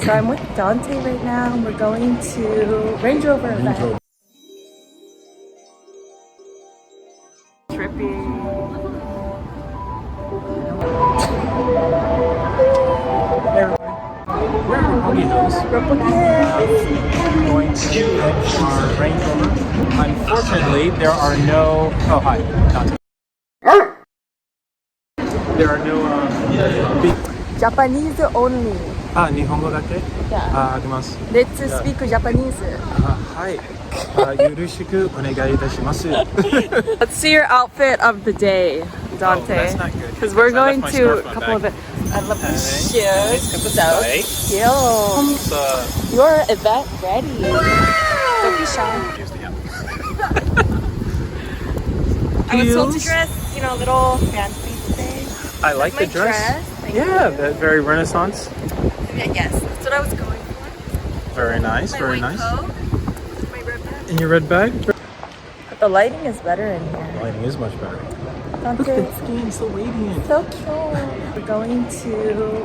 So I'm with Dante right now, and we're going to Range Rover event. Trippy. We're in Roppongi Hills. Roppongi Hills. Going to our Range Rover. Unfortunately, there are no. Oh, hi, Dante. There are no big. Japanese only. 日本語だけ Yeah. あります。 Let's speak Japanese. はい。よろしくお願いいたします。Let's see your outfit of the day, Dante. Oh, that's not good. Because we're I going left my to scarf a in my couple of bag. it. I love the shoes. Got the So spike. cute. It's, You're event ready. Don't be shy. here's the I was told to dress, a little fancy today. I like My the dress. Thank Yeah, you. that very Renaissance. Yes, that's what I was going for. Very nice, My very white nice. coat, my red bag. In your red bag? But the lighting is better in here. Lighting is much better. Dante, Look at the skin, so radiant. so cute. We're going to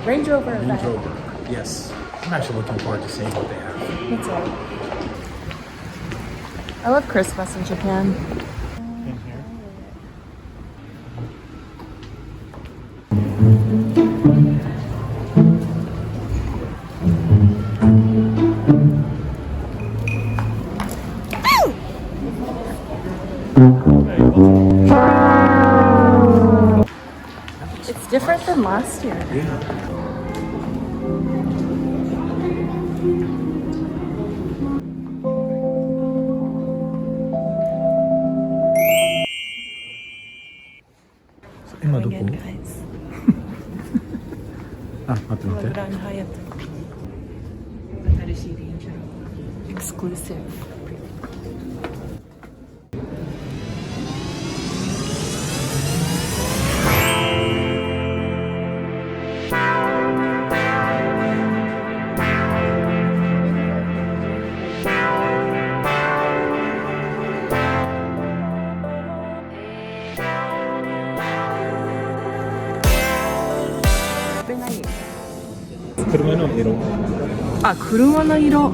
Range Rover Range event. Rover. Yes. I'm actually looking forward to seeing what they have. Me too. I love Christmas in Japan. In here. It's different than last year. Yeah. Going in, guys. 待って待って。 Grand Hyatt. Exclusive. Very nice. 車の色。あ、車の色。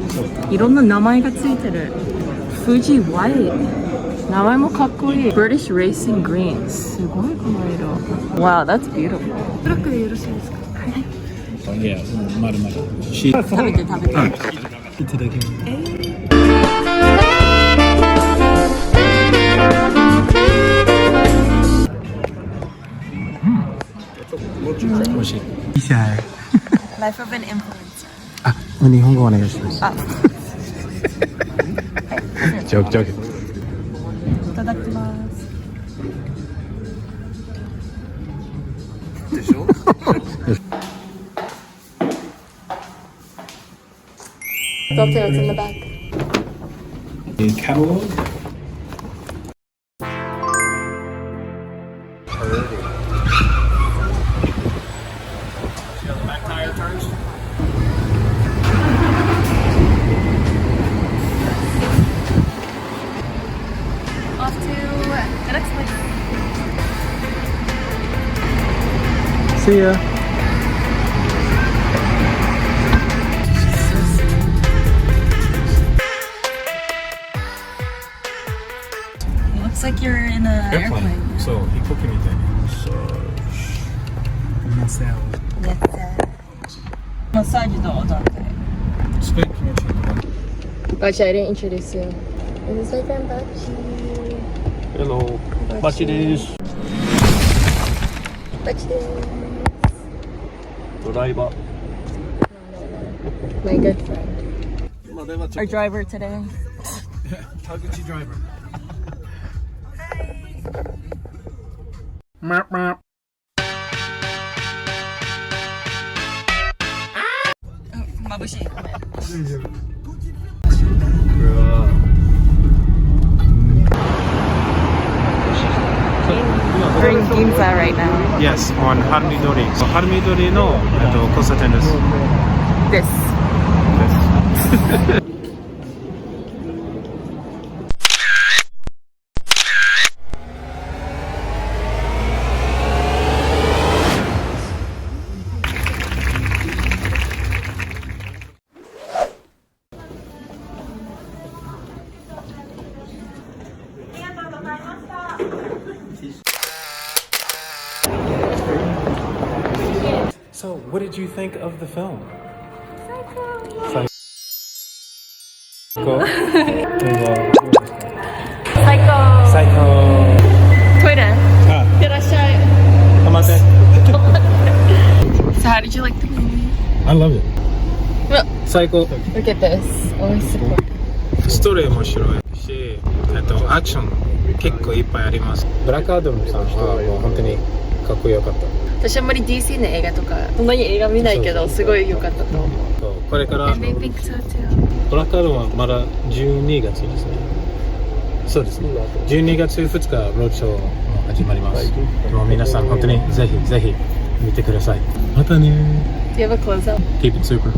いろんな名前がついてる。富士 White。名前もかっこいい。British Racing Green。すごいこの色。Wow, that's beautiful。トラックでよろしいですか？はい。いや、まるまる。食べて食べて。いただきます。美味しい。いいじゃん。Life of an influencer。日本語お願いします。あ。ジョークジョーク。いただきます。でしょDante, what's in the bag? Catalog. Back tire turns. Off to the next place. See ya. It looks like you're in an airplane. そう、飛行機みたいに。マッサージどうだって。すごい気持ちいいと思う。 Bachi, I didn't introduce you. This is my friend Bachi. Hello. Bachi です。 Bachi です。ドライバー。 My good friend. Our driver today. Taguchi driver. Mabushi. We're in Ginza right now. Yes, on Harumidori. So Harumidori の交差点です。This. What did you think of the film? 最高。最高。トイレ。あ、いってらっしゃい。頑張って。So how did you like the movie? I love it. 最高。 Look at this. Always support. ストーリー面白いし、アクション結構いっぱいあります。ブラックアダムさんはもう本当にかっこよかった。私あんまり DC の映画とかそんなに映画見ないけどすごい良かったと思う。これから And I think so too. ブラックアダムはまだ12月ですね。そうですね。12月2日ロードショーも始まります。もう皆さん本当にぜひぜひ見てください。またね。Do you have a close up? Keep it super.